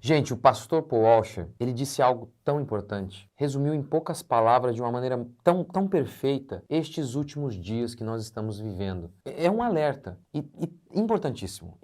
Gente, o pastor Paul Washer, ele disse algo tão importante, resumiu em poucas palavras de uma maneira tão perfeita estes últimos dias que nós estamos vivendo. É um alerta e importantíssimo,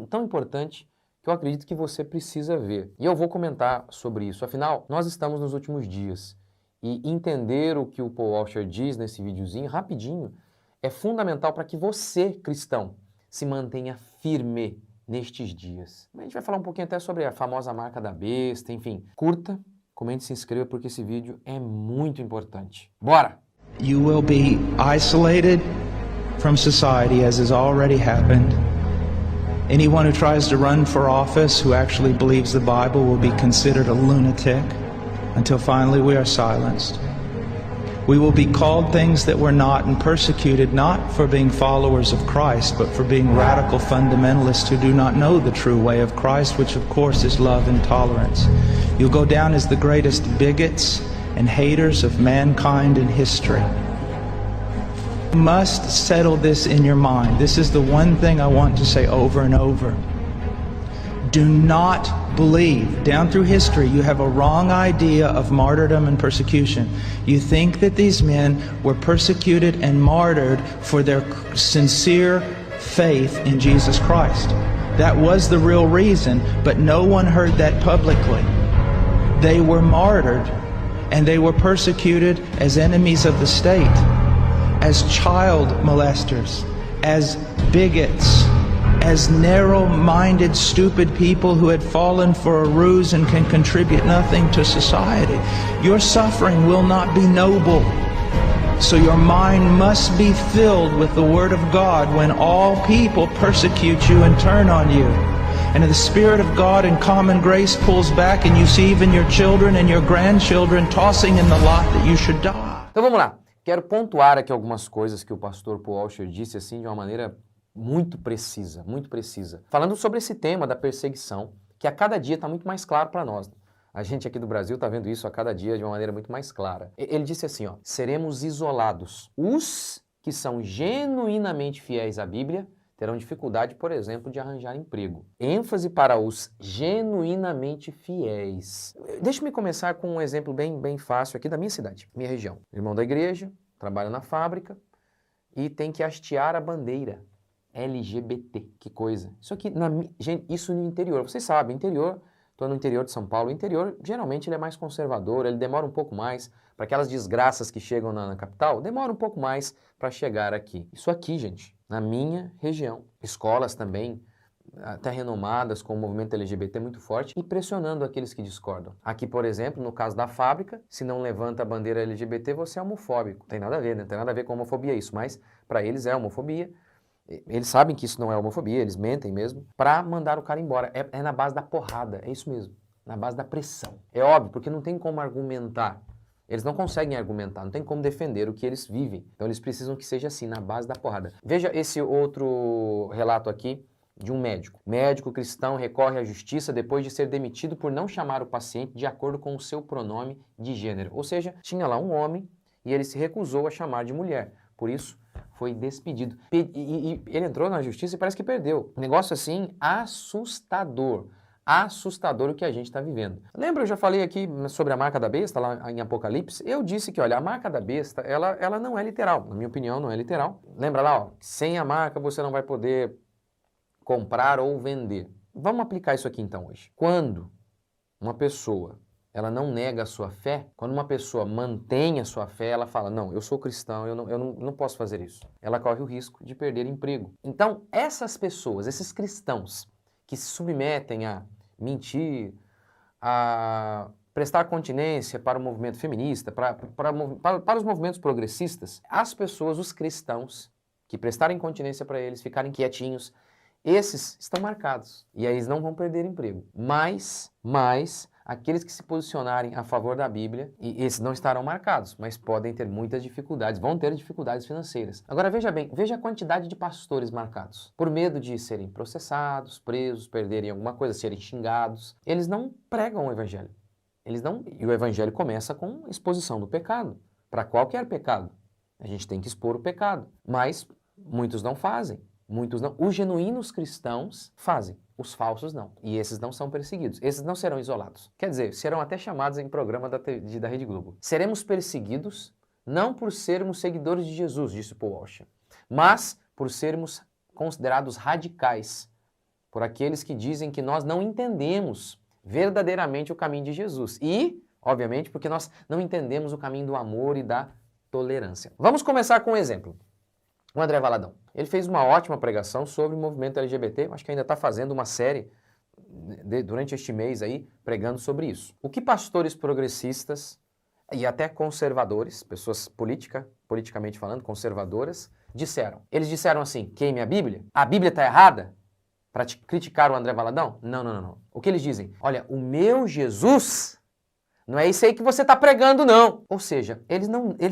tão importante que eu acredito que você precisa ver. E eu vou comentar sobre isso. Afinal, nós estamos nos últimos dias e entender o que o Paul Washer diz nesse videozinho, rapidinho, é fundamental para que você, cristão, se mantenha firme nestes dias. A gente vai falar um pouquinho até sobre a famosa marca da besta, enfim. Curta, comente e se inscreva porque esse vídeo é muito importante. Bora! You will be isolated from society, as has already happened. Anyone who tries to run for office who actually believes the Bible will be considered a lunatic until finally we are silenced. We will be called things that we're not and persecuted not for being followers of Christ, but for being radical fundamentalists who do not know the true way of Christ, which of course is love and tolerance. You'll go down as the greatest bigots and haters of mankind in history. You must settle this in your mind. This is the one thing I want to say over and over. Do not believe. Down through history, you have a wrong idea of martyrdom and persecution. You think that these men were persecuted and martyred for their sincere faith in Jesus Christ. That was the real reason, but no one heard that publicly. They were martyred and they were persecuted as enemies of the state, as child molesters, as bigots, as narrow-minded, stupid people who had fallen for a ruse and can contribute nothing to society. Your suffering will not be noble. So your mind must be filled with the Word of God when all people persecute you and turn on you. And the Spirit of God in common grace pulls back and you see even your children and your grandchildren tossing in the lot that you should die. Então vamos lá. Quero pontuar aqui algumas coisas que o pastor Paul Washer disse assim de uma maneira muito precisa, falando sobre esse tema da perseguição, que a cada dia está muito mais claro para nós. A gente aqui do Brasil está vendo isso a cada dia de uma maneira muito mais clara. Ele disse assim, ó, seremos isolados. Os que são genuinamente fiéis à Bíblia terão dificuldade, por exemplo, de arranjar emprego. ênfase para os genuinamente fiéis. Deixa-me começar com um exemplo bem fácil aqui da minha cidade, minha região. Irmão da igreja, trabalha na fábrica e tem que hastear a bandeira LGBT, que coisa. Isso aqui, gente, isso no interior, vocês sabem, interior, estou no interior de São Paulo, o interior geralmente ele é mais conservador, ele demora um pouco mais, para aquelas desgraças que chegam na capital, demora um pouco mais para chegar aqui. Isso aqui, gente, na minha região. Escolas também, até renomadas com o movimento LGBT muito forte e pressionando aqueles que discordam. Aqui, por exemplo, no caso da fábrica, se não levanta a bandeira LGBT, você é homofóbico. Tem nada a ver, né? Tem nada a ver com homofobia isso, mas para eles é homofobia. Eles sabem que isso não é homofobia, eles mentem mesmo, para mandar o cara embora. É na base da porrada, é isso mesmo, na base da pressão. É óbvio, porque não tem como argumentar. Eles não conseguem argumentar, não tem como defender o que eles vivem. Então eles precisam que seja assim, na base da porrada. Veja esse outro relato aqui de um médico. Médico cristão recorre à justiça depois de ser demitido por não chamar o paciente de acordo com o seu pronome de gênero. Ou seja, tinha lá um homem e ele se recusou a chamar de mulher. Por isso, foi despedido. E ele entrou na justiça e parece que perdeu. Um negócio assim assustador. Assustador o que a gente está vivendo. Lembra, eu já falei aqui sobre a marca da besta, lá em Apocalipse? Eu disse que, olha, a marca da besta, ela não é literal. Na minha opinião, não é literal. Lembra lá, ó, sem a marca você não vai poder comprar ou vender. Vamos aplicar isso aqui então hoje. Quando uma pessoa ela não nega a sua fé, quando uma pessoa mantém a sua fé, ela fala, não, eu sou cristão, eu não posso fazer isso. Ela corre o risco de perder emprego. Então, essas pessoas, esses cristãos que se submetem a mentir, a prestar continência para o movimento feminista, para os movimentos progressistas, as pessoas, os cristãos, que prestarem continência para eles, ficarem quietinhos, esses estão marcados. E aí eles não vão perder emprego. Mas aqueles que se posicionarem a favor da Bíblia, e esses não estarão marcados, mas podem ter muitas dificuldades, vão ter dificuldades financeiras. Agora veja bem, veja a quantidade de pastores marcados. Por medo de serem processados, presos, perderem alguma coisa, serem xingados, eles não pregam o Evangelho. E o Evangelho começa com exposição do pecado, para qualquer pecado. A gente tem que expor o pecado, mas muitos não fazem. Muitos não. Os genuínos cristãos fazem. Os falsos não. E esses não são perseguidos. Esses não serão isolados. Quer dizer, serão até chamados em programa da Rede Globo. Seremos perseguidos não por sermos seguidores de Jesus, disse Paul Washer, mas por sermos considerados radicais, por aqueles que dizem que nós não entendemos verdadeiramente o caminho de Jesus. E, obviamente, porque nós não entendemos o caminho do amor e da tolerância. Vamos começar com um exemplo. O André Valadão. Ele fez uma ótima pregação sobre o movimento LGBT, acho que ainda está fazendo uma série durante este mês aí, pregando sobre isso. O que pastores progressistas e até conservadores, pessoas politicamente falando, conservadoras, disseram? Eles disseram assim, queime a Bíblia está errada? Para criticar o André Valadão? Não. O que eles dizem? Olha, o meu Jesus não é isso aí que você está pregando, não. Ou seja, eles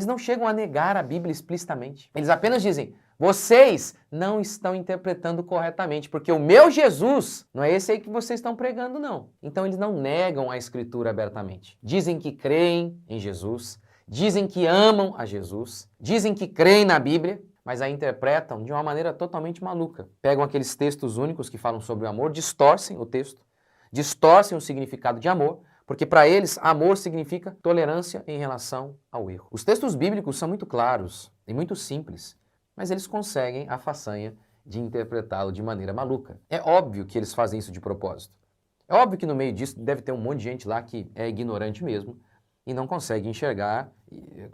não chegam a negar a Bíblia explicitamente. Eles apenas dizem, vocês não estão interpretando corretamente, porque o meu Jesus não é esse aí que vocês estão pregando, não. Então eles não negam a Escritura abertamente. Dizem que creem em Jesus, dizem que amam a Jesus, dizem que creem na Bíblia, mas a interpretam de uma maneira totalmente maluca. Pegam aqueles textos únicos que falam sobre o amor, distorcem o texto, distorcem o significado de amor, porque para eles, amor significa tolerância em relação ao erro. Os textos bíblicos são muito claros e muito simples, mas eles conseguem a façanha de interpretá-lo de maneira maluca. É óbvio que eles fazem isso de propósito. É óbvio que no meio disso deve ter um monte de gente lá que é ignorante mesmo e não consegue enxergar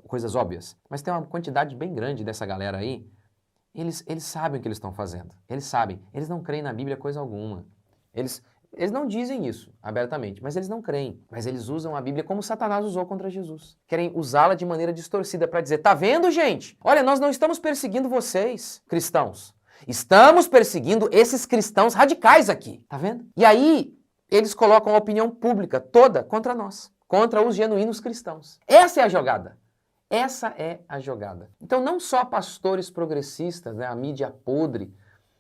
coisas óbvias. Mas tem uma quantidade bem grande dessa galera aí, eles sabem o que eles estão fazendo. Eles sabem. Eles não creem na Bíblia coisa alguma. Eles não dizem isso abertamente, mas eles não creem. Mas eles usam a Bíblia como Satanás usou contra Jesus. Querem usá-la de maneira distorcida para dizer, tá vendo, gente? Olha, nós não estamos perseguindo vocês, cristãos. Estamos perseguindo esses cristãos radicais aqui. Tá vendo? E aí, eles colocam a opinião pública toda contra nós, contra os genuínos cristãos. Essa é a jogada. Essa é a jogada. Então, não só pastores progressistas, né, a mídia podre,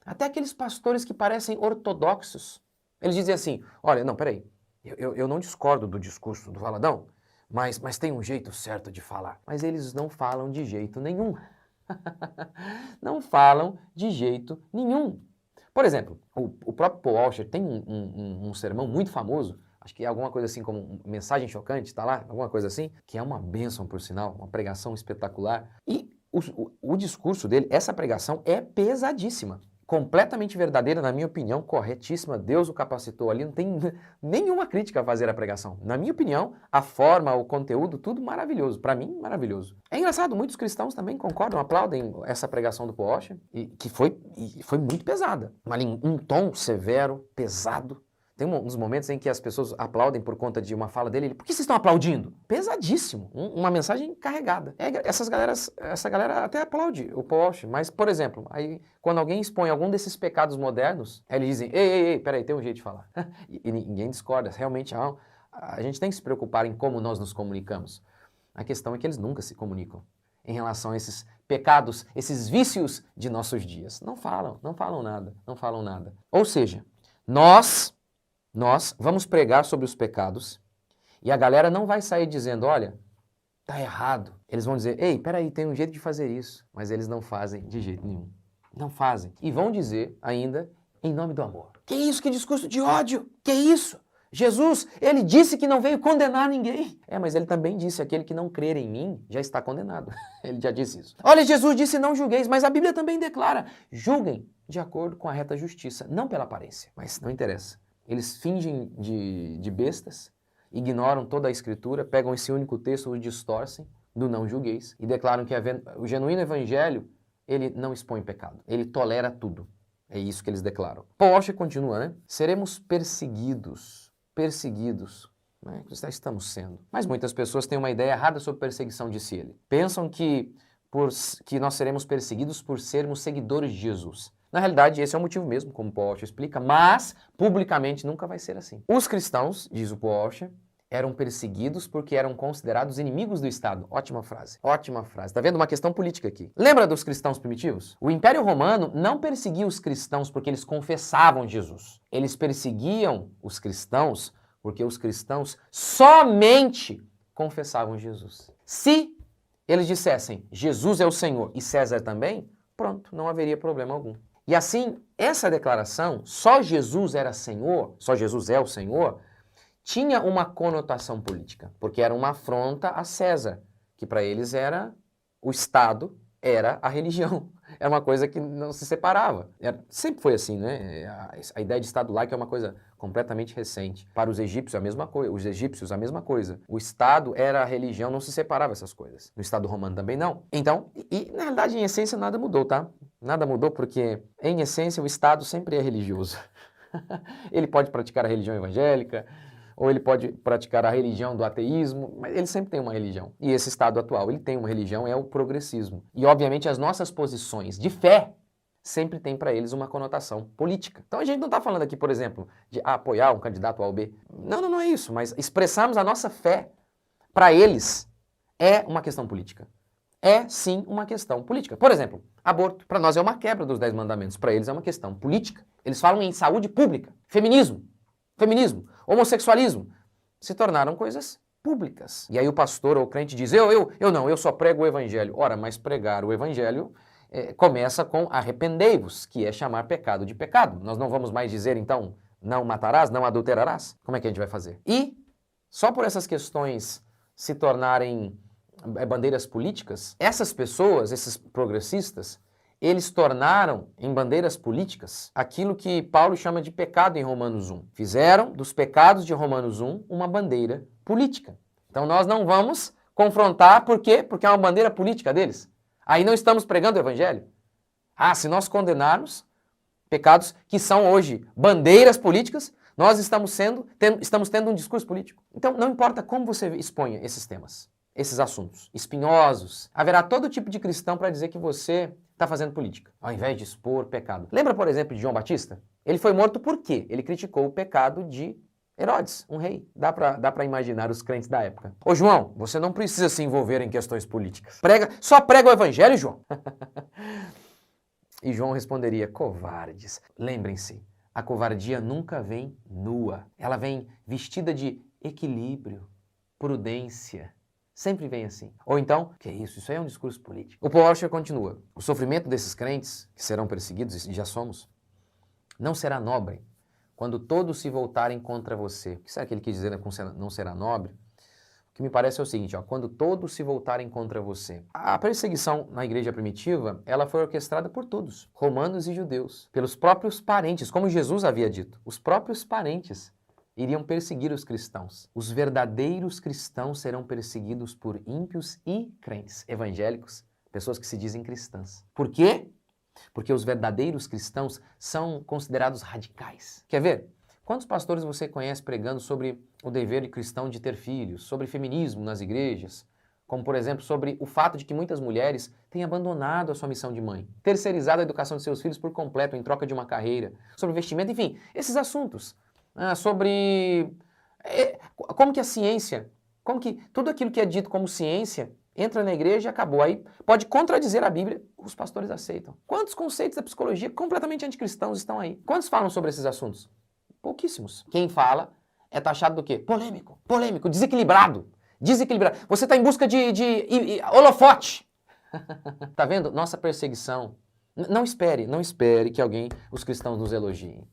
até aqueles pastores que parecem ortodoxos, eles dizem assim, olha, não, peraí, eu não discordo do discurso do Valadão, mas tem um jeito certo de falar. Mas eles não falam de jeito nenhum. Não falam de jeito nenhum. Por exemplo, o próprio Paul Washer tem um sermão muito famoso, acho que é alguma coisa assim como Mensagem Chocante, está lá, alguma coisa assim, que é uma bênção, por sinal, uma pregação espetacular. E o discurso dele, essa pregação é pesadíssima. Completamente verdadeira, na minha opinião, corretíssima, Deus o capacitou ali, não tem nenhuma crítica a fazer a pregação. Na minha opinião, a forma, o conteúdo, tudo maravilhoso, para mim, maravilhoso. É engraçado, muitos cristãos também concordam, aplaudem essa pregação do Paul Washer, que foi muito pesada, um tom severo, pesado. Tem uns momentos em que as pessoas aplaudem por conta de uma fala dele. Por que vocês estão aplaudindo? Pesadíssimo. Uma mensagem carregada. Essa galera até aplaude o Paul Washer. Mas, por exemplo, aí, quando alguém expõe algum desses pecados modernos, eles dizem, ei, peraí, tem um jeito de falar. E ninguém discorda. Realmente, a gente tem que se preocupar em como nós nos comunicamos. A questão é que eles nunca se comunicam em relação a esses pecados, esses vícios de nossos dias. Não falam nada. Ou seja, nós vamos pregar sobre os pecados e a galera não vai sair dizendo, olha, tá errado. Eles vão dizer, ei, peraí, tem um jeito de fazer isso. Mas eles não fazem de jeito nenhum. Não fazem. E vão dizer ainda, em nome do amor. Que isso? Que discurso de ódio? Que isso? Jesus, ele disse que não veio condenar ninguém. Mas ele também disse, aquele que não crer em mim já está condenado. Ele já disse isso. Olha, Jesus disse não julgueis, mas a Bíblia também declara, julguem de acordo com a reta justiça, não pela aparência. Mas não interessa. Eles fingem de bestas, ignoram toda a Escritura, pegam esse único texto, o distorcem, do não julgueis, e declaram que o genuíno evangelho, ele não expõe pecado, ele tolera tudo. É isso que eles declaram. Paul Washer continua, né? Seremos perseguidos, né? Estamos sendo. Mas muitas pessoas têm uma ideia errada sobre perseguição, disse ele. Pensam que nós seremos perseguidos por sermos seguidores de Jesus. Na realidade, esse é o motivo mesmo, como Paul Washer explica, mas publicamente nunca vai ser assim. Os cristãos, diz o Paul Washer, eram perseguidos porque eram considerados inimigos do Estado. Ótima frase. Tá vendo uma questão política aqui? Lembra dos cristãos primitivos? O Império Romano não perseguia os cristãos porque eles confessavam Jesus. Eles perseguiam os cristãos porque os cristãos somente confessavam Jesus. Se eles dissessem Jesus é o Senhor e César também, pronto, não haveria problema algum. E assim, essa declaração, só Jesus era Senhor, só Jesus é o Senhor, tinha uma conotação política, porque era uma afronta a César, que para eles era o Estado, era a religião. Era uma coisa que não se separava. Sempre foi assim, né? A ideia de Estado laico é uma coisa completamente recente. Para os egípcios, a mesma coisa. Os egípcios, a mesma coisa. O Estado era a religião, não se separava essas coisas. No Estado romano também não. Então, e na realidade, em essência, nada mudou, tá? Nada mudou porque, em essência, o Estado sempre é religioso. Ele pode praticar a religião evangélica, ou ele pode praticar a religião do ateísmo, mas ele sempre tem uma religião. E esse Estado atual, ele tem uma religião, é o progressismo. E, obviamente, as nossas posições de fé sempre têm para eles uma conotação política. Então, a gente não está falando aqui, por exemplo, de apoiar um candidato A ou B. Não é isso, mas expressarmos a nossa fé para eles é uma questão política. É, sim, uma questão política. Por exemplo, aborto. Para nós é uma quebra dos 10 mandamentos. Para eles é uma questão política. Eles falam em saúde pública, feminismo, homossexualismo, se tornaram coisas públicas. E aí o pastor ou o crente diz, eu só prego o evangelho. Ora, mas pregar o evangelho começa com arrependei-vos, que é chamar pecado de pecado. Nós não vamos mais dizer, então, não matarás, não adulterarás? Como é que a gente vai fazer? E só por essas questões se tornarem bandeiras políticas, essas pessoas, esses progressistas, eles tornaram em bandeiras políticas aquilo que Paulo chama de pecado em Romanos 1. Fizeram dos pecados de Romanos 1 uma bandeira política. Então nós não vamos confrontar, por quê? Porque é uma bandeira política deles. Aí não estamos pregando o evangelho. Se nós condenarmos pecados que são hoje bandeiras políticas, nós estamos tendo um discurso político. Então não importa como você exponha esses temas, esses assuntos espinhosos, haverá todo tipo de cristão para dizer que você está fazendo política, ao invés de expor pecado. Lembra, por exemplo, de João Batista? Ele foi morto por quê? Ele criticou o pecado de Herodes, um rei. Dá para imaginar os crentes da época. Ô João, você não precisa se envolver em questões políticas. Só prega o evangelho, João. E João responderia, covardes. Lembrem-se, a covardia nunca vem nua. Ela vem vestida de equilíbrio, prudência. Sempre vem assim. Ou então, que é isso? Isso aí é um discurso político. O Paul Washer continua. O sofrimento desses crentes, que serão perseguidos, e já somos, não será nobre quando todos se voltarem contra você. O que será que ele quis dizer com não será nobre? O que me parece é o seguinte, quando todos se voltarem contra você. A perseguição na igreja primitiva, ela foi orquestrada por todos, romanos e judeus, pelos próprios parentes, como Jesus havia dito, os próprios parentes iriam perseguir os cristãos. Os verdadeiros cristãos serão perseguidos por ímpios e crentes, evangélicos, pessoas que se dizem cristãs. Por quê? Porque os verdadeiros cristãos são considerados radicais. Quer ver? Quantos pastores você conhece pregando sobre o dever cristão de ter filhos, sobre feminismo nas igrejas, como, por exemplo, sobre o fato de que muitas mulheres têm abandonado a sua missão de mãe, terceirizado a educação de seus filhos por completo em troca de uma carreira, sobre vestimento, enfim, esses assuntos. Sobre como que a ciência, como que tudo aquilo que é dito como ciência entra na igreja e acabou. Aí pode contradizer a Bíblia, os pastores aceitam. Quantos conceitos da psicologia completamente anticristãos estão aí? Quantos falam sobre esses assuntos? Pouquíssimos. Quem fala é taxado do quê? Polêmico, desequilibrado. Você está em busca de holofote. Tá vendo? Nossa perseguição. Não espere que os cristãos nos elogiem.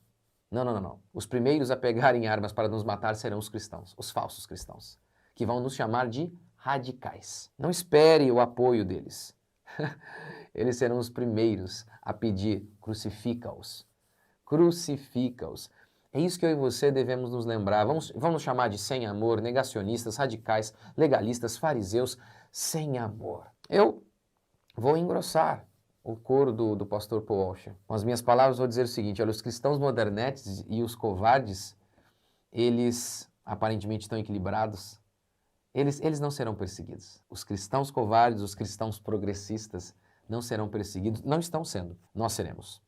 Não. Os primeiros a pegarem armas para nos matar serão os cristãos, os falsos cristãos, que vão nos chamar de radicais. Não espere o apoio deles. Eles serão os primeiros a pedir, crucifica-os. Crucifica-os. É isso que eu e você devemos nos lembrar. Vamos chamar de sem amor, negacionistas, radicais, legalistas, fariseus, sem amor. Eu vou engrossar o coro do pastor Paul Washer. Com as minhas palavras, vou dizer o seguinte, olha, os cristãos modernetes e os covardes, eles aparentemente estão equilibrados, eles não serão perseguidos. Os cristãos covardes, os cristãos progressistas não serão perseguidos, não estão sendo. Nós seremos.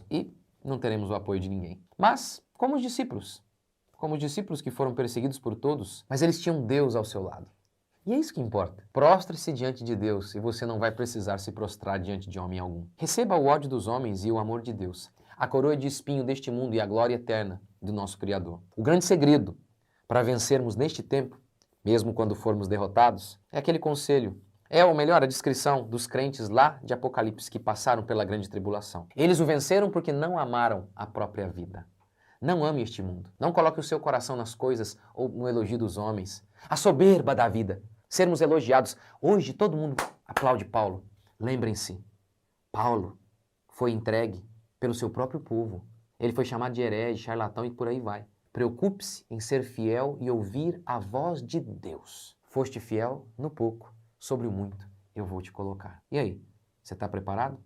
E não teremos o apoio de ninguém. Mas, como os discípulos que foram perseguidos por todos, mas eles tinham Deus ao seu lado. E é isso que importa. Prostre-se diante de Deus e você não vai precisar se prostrar diante de homem algum. Receba o ódio dos homens e o amor de Deus, a coroa de espinho deste mundo e a glória eterna do nosso Criador. O grande segredo para vencermos neste tempo, mesmo quando formos derrotados, é aquele conselho, É, ou melhor, a descrição dos crentes lá de Apocalipse que passaram pela grande tribulação. Eles o venceram porque não amaram a própria vida. Não ame este mundo. Não coloque o seu coração nas coisas ou no elogio dos homens. A soberba da vida. Sermos elogiados. Hoje todo mundo aplaude Paulo. Lembrem-se, Paulo foi entregue pelo seu próprio povo. Ele foi chamado de herege, charlatão e por aí vai. Preocupe-se em ser fiel e ouvir a voz de Deus. Foste fiel no pouco, sobre o muito eu vou te colocar. E aí, você está preparado?